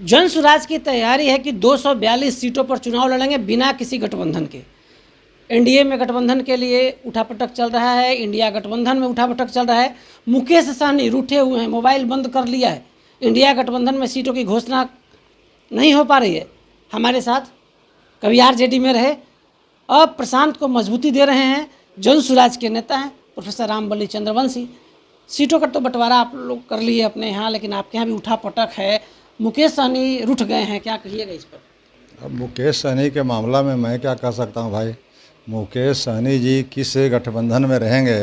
जन स्वराज की तैयारी है कि 242 सीटों पर चुनाव लड़ेंगे बिना किसी गठबंधन के। एनडीए में गठबंधन के लिए उठापटक चल रहा है, इंडिया गठबंधन में उठापटक चल रहा है। मुकेश सहनी रूठे हुए हैं, मोबाइल बंद कर लिया है। इंडिया गठबंधन में सीटों की घोषणा नहीं हो पा रही है। हमारे साथ कभी आरजेडी में रहे, अब प्रशांत को मजबूती दे रहे हैं, जन स्वराज के नेता हैं प्रोफेसर रामबली चंद्रवंशी। सीटों का तो बंटवारा आप लोग कर लिए अपने यहाँ, लेकिन आपके यहाँ भी उठापटक है। मुकेश सहनी रुठ गए हैं, क्या कहिएगा इस पर? अब मुकेश सहनी के मामला में मैं क्या कह सकता हूँ भाई। मुकेश सहनी जी किस गठबंधन में रहेंगे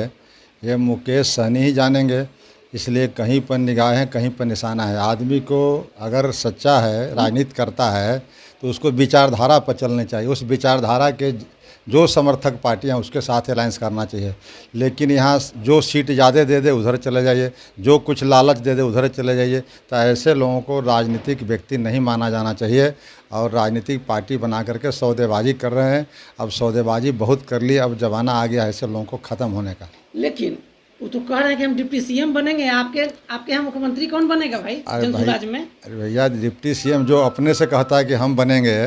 ये मुकेश सहनी ही जानेंगे। इसलिए कहीं पर निगाहें कहीं पर निशाना है। आदमी को अगर सच्चा है, राजनीति करता है, तो उसको विचारधारा पर चलनी चाहिए। उस विचारधारा के जो समर्थक पार्टियां उसके साथ अलायंस करना चाहिए। लेकिन यहाँ जो सीट ज़्यादा दे दे उधर चले जाइए, जो कुछ लालच दे दे उधर चले जाइए, तो ऐसे लोगों को राजनीतिक व्यक्ति नहीं माना जाना चाहिए। और राजनीतिक पार्टी बना करके सौदेबाजी कर रहे हैं। अब सौदेबाजी बहुत कर ली, अब ज़माना आ गया ऐसे लोगों को ख़त्म होने का। लेकिन वो तो कह रहे हैं कि हम डिप्टी सीएम बनेंगे। आपके यहाँ मुख्यमंत्री कौन बनेगा भाई जन स्वराज में? अरे भैया, डिप्टी सीएम जो अपने से कहता है कि हम बनेंगे,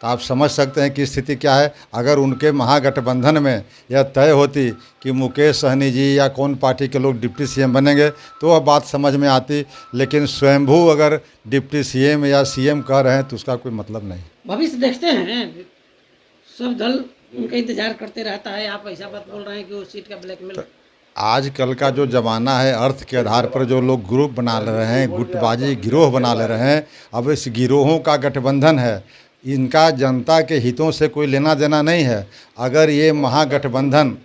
तो आप समझ सकते हैं कि स्थिति क्या है। अगर उनके महागठबंधन में यह तय होती कि मुकेश सहनी जी या कौन पार्टी के लोग डिप्टी सीएम बनेंगे तो वह बात समझ में आती। लेकिन स्वयंभू अगर डिप्टी सीएम या सीएम कह रहे हैं तो उसका कोई मतलब नहीं। भविष्य देखते हैं, सब दल उनका इंतजार करते रहता है। आप ऐसा बात बोल रहे हैं कि वो सीट का ब्लैकमेल। आजकल का जो ज़माना है, अर्थ के आधार पर जो लोग ग्रुप बना ले रहे हैं, गुटबाजी गिरोह बना ले रहे हैं। अब इस गिरोहों का गठबंधन है, इनका जनता के हितों से कोई लेना देना नहीं है। अगर ये महागठबंधन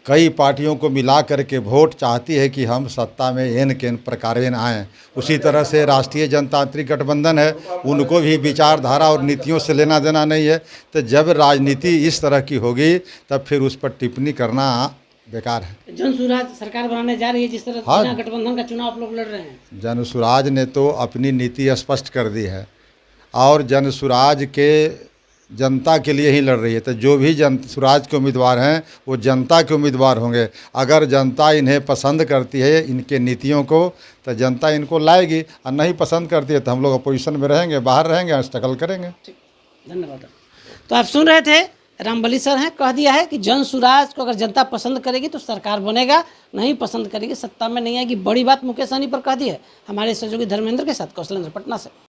कई पार्टियों को मिला करके वोट चाहती है कि हम सत्ता में एन के प्रकार आएँ, उसी तरह से राष्ट्रीय जनतांत्रिक गठबंधन है, उनको भी विचारधारा और नीतियों से लेना देना नहीं है। तो जब राजनीति इस तरह की होगी तब फिर उस पर टिप्पणी करना बेकार है। जन स्वराज सरकार बनाने जा रही है, जिस तरह बिना गठबंधन का चुनाव आप लोग लड़ रहे हैं। जन स्वराज ने तो अपनी नीति स्पष्ट कर दी है और जन स्वराज के जनता के लिए ही लड़ रही है। तो जो भी जन स्वराज के उम्मीदवार हैं वो जनता के उम्मीदवार होंगे। अगर जनता इन्हें पसंद करती है, इनके नीतियों को, तो जनता इनको लाएगी। और नहीं पसंद करती है तो हम लोग अपोजिशन में रहेंगे, बाहर रहेंगे, स्ट्रगल करेंगे। ठीक, धन्यवाद। तो आप सुन रहे थे, रामबली सर हैं, कह दिया है कि जन स्वराज को अगर जनता पसंद करेगी तो सरकार बनेगा, नहीं पसंद करेगी सत्ता में नहीं आएगी। बड़ी बात मुकेश सहनी पर कह दी है। हमारे सहयोगी धर्मेंद्र के साथ कौशलेंद्र, पटना से।